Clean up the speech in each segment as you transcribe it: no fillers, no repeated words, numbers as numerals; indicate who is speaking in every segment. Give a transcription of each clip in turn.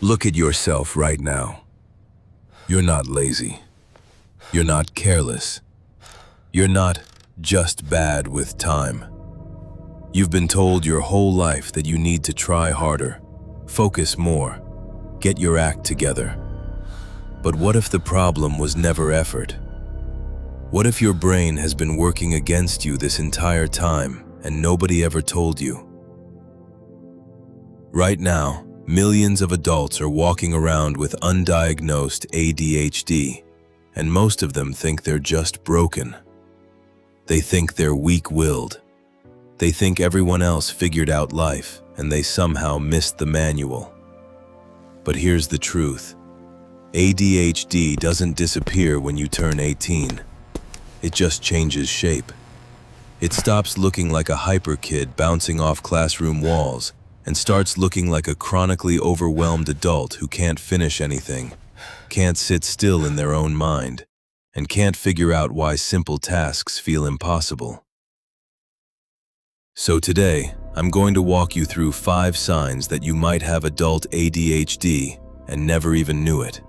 Speaker 1: Look at yourself right now. You're not lazy. You're not careless. You're not just bad with time. You've been told your whole life that you need to try harder, focus more, get your act together. But what if the problem was never effort? What if your brain has been working against you this entire time and nobody ever told you? Right now, millions of adults are walking around with undiagnosed ADHD, and most of them think they're just broken. They think they're weak-willed. They think everyone else figured out life and they somehow missed the manual. But here's the truth. ADHD doesn't disappear when you turn 18. It just changes shape. It stops looking like a hyper kid bouncing off classroom walls and starts looking like a chronically overwhelmed adult who can't finish anything, can't sit still in their own mind, and can't figure out why simple tasks feel impossible. So today, I'm going to walk you through 5 signs that you might have adult ADHD and never even knew it.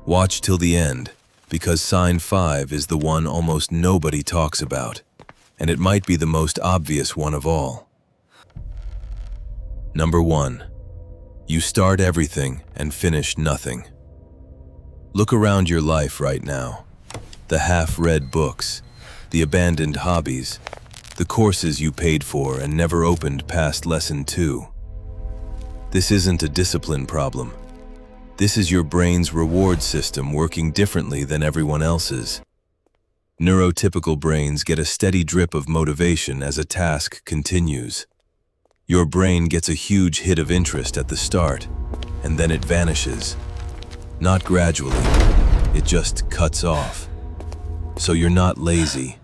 Speaker 1: Watch till the end, because sign 5 is the one almost nobody talks about, and it might be the most obvious one of all. Number 1. You start everything and finish nothing. Look around your life right now. The half-read books, the abandoned hobbies, the courses you paid for and never opened past lesson 2. This isn't a discipline problem. This is your brain's reward system working differently than everyone else's. Neurotypical brains get a steady drip of motivation as a task continues. Your brain gets a huge hit of interest at the start, and then it vanishes. Not gradually, it just cuts off. So you're not lazy.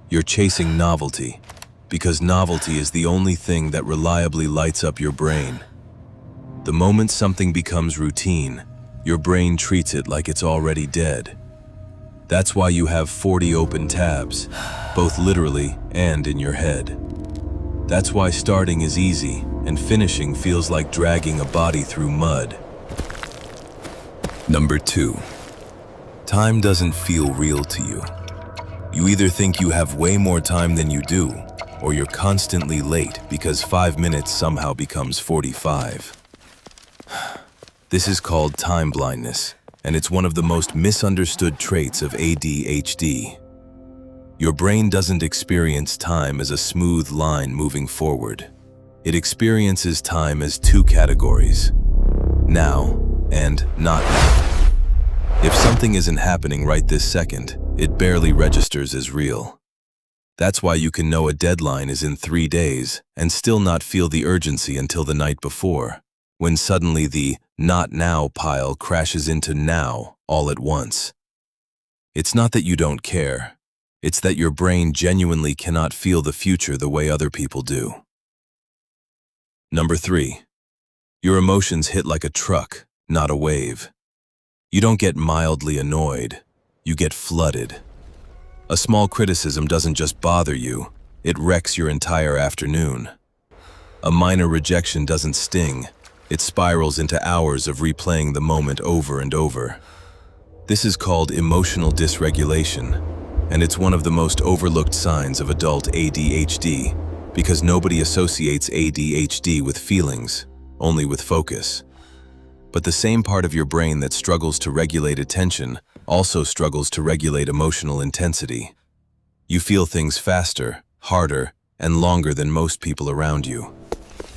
Speaker 1: You're chasing novelty, because novelty is the only thing that reliably lights up your brain. The moment something becomes routine, your brain treats it like it's already dead. That's why you have 40 open tabs, both literally and in your head. That's why starting is easy and finishing feels like dragging a body through mud. Number 2. Time doesn't feel real to you. You either think you have way more time than you do, or you're constantly late because 5 minutes somehow becomes 45. This is called time blindness, and it's one of the most misunderstood traits of ADHD. Your brain doesn't experience time as a smooth line moving forward. It experiences time as 2 categories: now and not now. If something isn't happening right this second, it barely registers as real. That's why you can know a deadline is in 3 days and still not feel the urgency until the night before, when suddenly the not now pile crashes into now all at once. It's not that you don't care. It's that your brain genuinely cannot feel the future the way other people do. Number 3. Your emotions hit like a truck, not a wave. You don't get mildly annoyed. You get flooded. A small criticism doesn't just bother you, it wrecks your entire afternoon. A minor rejection doesn't sting, it spirals into hours of replaying the moment over and over. This is called emotional dysregulation, and it's one of the most overlooked signs of adult ADHD because nobody associates ADHD with feelings, only with focus. But the same part of your brain that struggles to regulate attention also struggles to regulate emotional intensity. You feel things faster, harder, and longer than most people around you.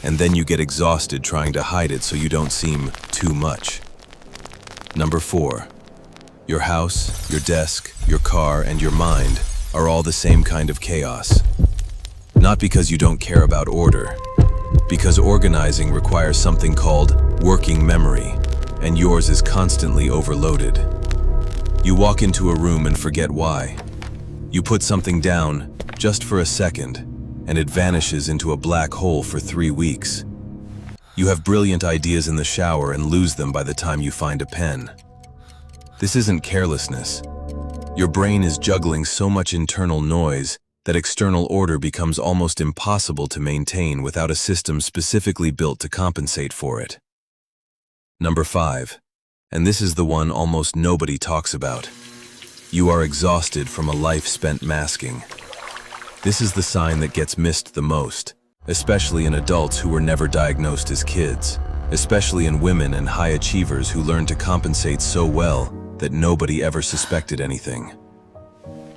Speaker 1: And then you get exhausted trying to hide it so you don't seem too much. Number 4. Your house, your desk, your car, and your mind are all the same kind of chaos. Not because you don't care about order, because organizing requires something called working memory, and yours is constantly overloaded. You walk into a room and forget why. You put something down just for a second, and it vanishes into a black hole for 3 weeks. You have brilliant ideas in the shower and lose them by the time you find a pen. This isn't carelessness. Your brain is juggling so much internal noise that external order becomes almost impossible to maintain without a system specifically built to compensate for it. Number 5. And this is the one almost nobody talks about. You are exhausted from a life spent masking. This is the sign that gets missed the most, especially in adults who were never diagnosed as kids, especially in women and high achievers who learn to compensate so well that nobody ever suspected anything.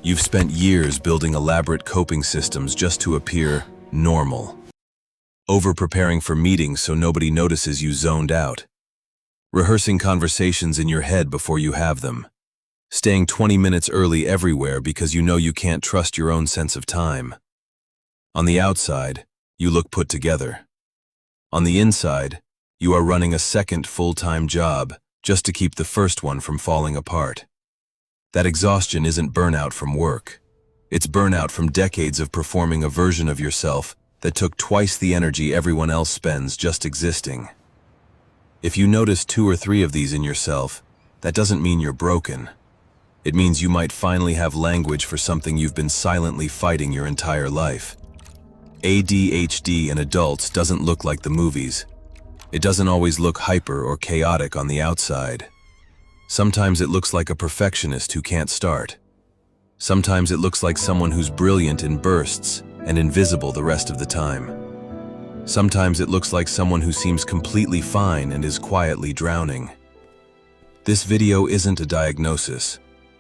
Speaker 1: You've spent years building elaborate coping systems just to appear normal. Over-preparing for meetings so nobody notices you zoned out. Rehearsing conversations in your head before you have them. Staying 20 minutes early everywhere because you know you can't trust your own sense of time. On the outside, you look put together. On the inside, you are running a second full-time job just to keep the first one from falling apart. That exhaustion isn't burnout from work. It's burnout from decades of performing a version of yourself that took twice the energy everyone else spends just existing. If you notice 2 or 3 of these in yourself, that doesn't mean you're broken. It means you might finally have language for something you've been silently fighting your entire life. ADHD in adults doesn't look like the movies. It doesn't always look hyper or chaotic on the outside. Sometimes it looks like a perfectionist who can't start. Sometimes it looks like someone who's brilliant in bursts and invisible the rest of the time. Sometimes it looks like someone who seems completely fine and is quietly drowning. This video isn't a diagnosis.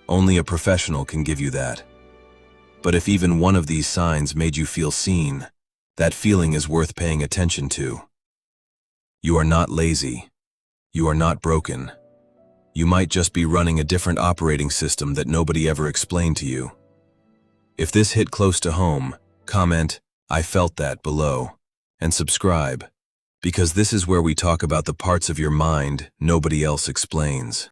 Speaker 1: Only a professional can give you that. But if even one of these signs made you feel seen, that feeling is worth paying attention to. You are not lazy. You are not broken. You might just be running a different operating system that nobody ever explained to you. If this hit close to home, comment, "I felt that" below, and subscribe, because this is where we talk about the parts of your mind nobody else explains.